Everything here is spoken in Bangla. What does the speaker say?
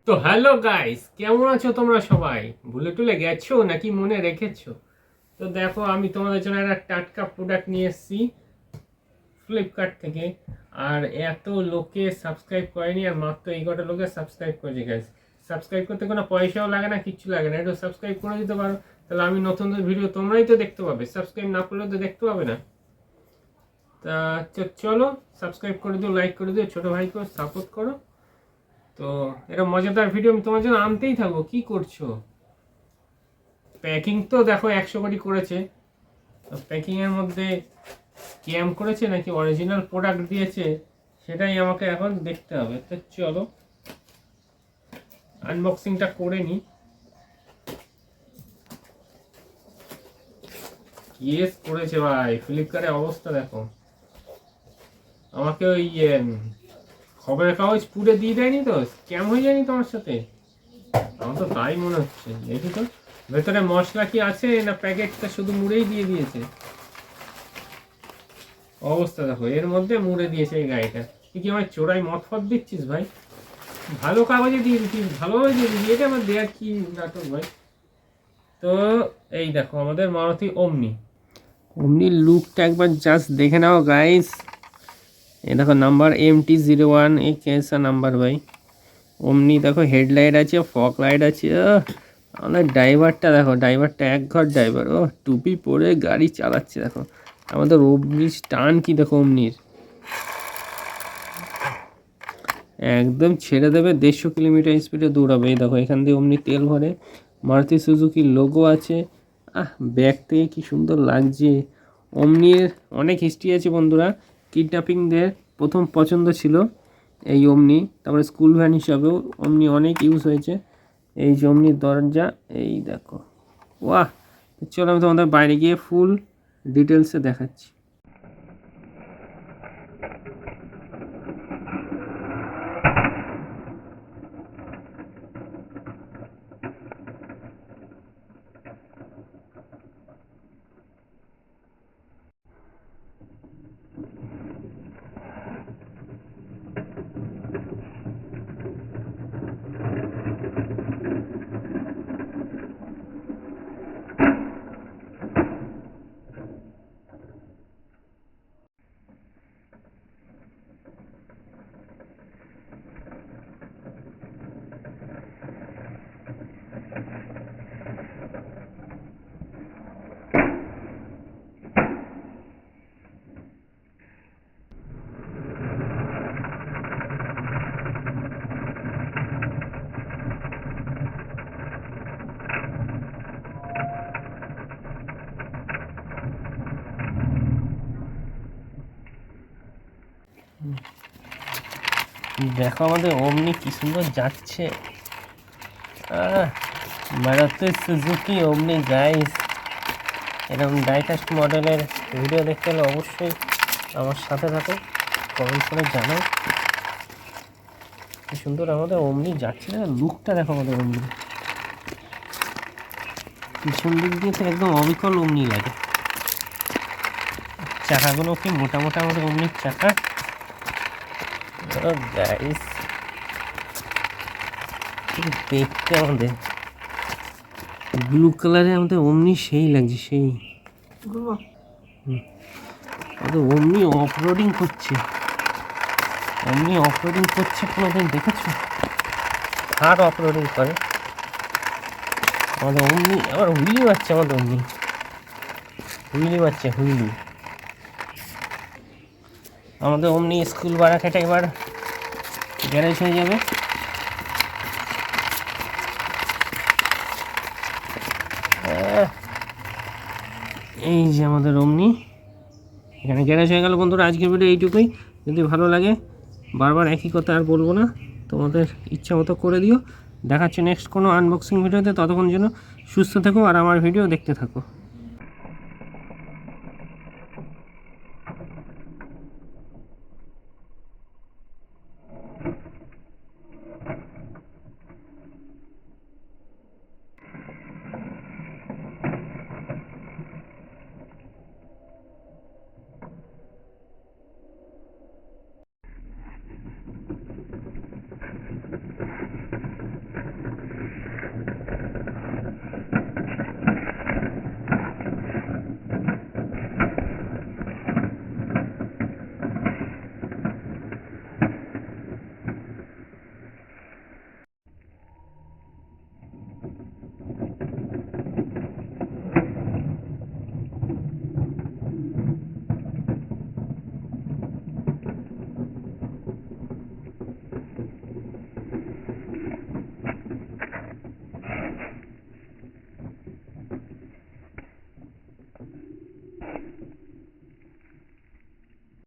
তো হ্যালো গাইস, কেমন আছো তোমরা সবাই? ভুলে টুলে গেছো নাকি মনে রেখেছো? তো দেখো, আমি তোমাদের জন্য একটা টাটকা প্রোডাক্ট নিয়ে এসেছি ফ্লিপকার্ট থেকে। আর এত লোকে সাবস্ক্রাইব করেনি, আর মাত্র এই কটা লোকে সাবস্ক্রাইব করেছে গাইস। সাবস্ক্রাইব করতে কোনো পয়সাও লাগে না, কিচ্ছু লাগে না, একটু সাবস্ক্রাইব করে দিতে পারো, তাহলে আমি নতুন ভিডিও তোমরাই তো দেখতে পাবে। সাবস্ক্রাইব না করলে তো দেখতে পাবে না। তা চলো সাবস্ক্রাইব করে দিও, লাইক করে দিও, ছোটো ভাইকে সাপোর্ট করো। তো এরকম মজাদার ভিডিও আমি তোমার জন্য আনতেই থাকবো। কি করছো? প্যাকিং তো দেখো 100 কোটি করেছে। প্যাকিং এর মধ্যে স্ক্যাম করেছে নাকি অরিজিনাল প্রোডাক্ট দিয়েছে, সেটাই আমাকে এখন দেখতে হবে। তো চলো আনবক্সিংটা করে নি। কেস করেছে ভাই, ফ্লিপকার্টের অবস্থা দেখো। আমাকে ওই খবরের কাগজ পুড়ে দিয়ে দেয়নি তো? স্ক্যাম হয়ে যায়নি তোমার সাথে? আমার তো তাই মনে হচ্ছে। দেখি তো ভেতরে মশলা কি আছে, না প্যাকেটটা শুধু মুড়েই দিয়ে দিয়েছে। অবস্থা দেখো, এর মধ্যে মুড়ে দিয়েছে এই গাড়িটা। তুই কি আমার চোরাই মদ ফদ দিচ্ছিস ভাই? ভালো কাগজে দিয়ে দিচ্ছিস, ভালোভাবে দিয়ে দিচ্ছিস, এটা আমার দেওয়ার কি নাটক ভাই? তো এই দেখো আমাদের মারুতি ওমনি। ওমনির লুকটা একবার জাস্ট দেখে নাও গাইস। এই দেখো নাম্বার MT01, এই কেসা নাম্বার ভাই। ওমনি দেখো, হেডলাইট আছে, ফগ লাইট আছে। আমাদের ড্রাইভারটা দেখো, ড্রাইভারটা এক ঘর ড্রাইভার। ও টুপি পরে গাড়ি চালাচ্ছে দেখো। আমাদের ওমনির টান কি দেখো, ওমনির একদম ছেড়ে দেবে, 150 কিলোমিটার স্পিডে দৌড়াবে। এই দেখো এখান দিয়ে ওমনি তেল ভরে, মারুতি সুজুকির লোগো আছে। ব্যাগ থেকে কি সুন্দর লাগছে। ওমনির অনেক হিস্ট্রি আছে বন্ধুরা। কিডন্যাপিংদের প্রথম পছন্দ ছিল এই ওমনি, তারপরে স্কুল ভ্যান হিসাবেও ওমনি অনেক ইউজ হয়েছে। এই যে ওমনির দরজা, এই দেখো। ওয়াহ! চলো আমি তোমাদের বাইরে গিয়ে ফুল ডিটেলসে দেখাচ্ছি। দেখো আমাদের ওমনি কি সুন্দর যাচ্ছে। মারুতি সুজুকি ওমনি গাইস। এরকম ডাইকাস্ট মডেলের ভিডিও দেখতে হলে অবশ্যই আমার সাথে থাকো, কমেন্ট করে জানাও কি সুন্দর আমাদের ওমনি যাচ্ছে। না লুকটা দেখো আমাদের ওমনি, পিছন দিক দিয়ে তো একদম অবিকল ওমনি লাগে। চাকাগুলো কি মোটা মোটা আমাদের ওমনির চাকা গাইস। দেখতে আমাদের ব্লু কালারে আমাদের ওমনি সেই লাগছে, সেই। আমাদের ওমনি অফরোডিং করছে, ওমনি অফরোডিং করছে। কোনোদিন দেখেছো? থার অফরোডিং করে আমাদের ওমনি। আবার হুইলি মারছে আমাদের ওমনি, হুইলি মারছে, হুইলি। আমাদের ওমনি স্কুল ভাড়া খেটে এবার গ্যারেজ হয়ে যাবে। এই যে আমাদের ওমনি এখানে গ্যারেজ হয়ে গেল বন্ধুরা। আজকের ভিডিও এইটুকুই। যদি ভালো লাগে, বারবার একই কথা আর বলবো না, তোমাদের ইচ্ছা মতো করে দিও। দেখাচ্ছে নেক্সট কোনো আনবক্সিং ভিডিওতে। ততক্ষণ যেন সুস্থ থাকো আর আমার ভিডিও দেখতে থাকো।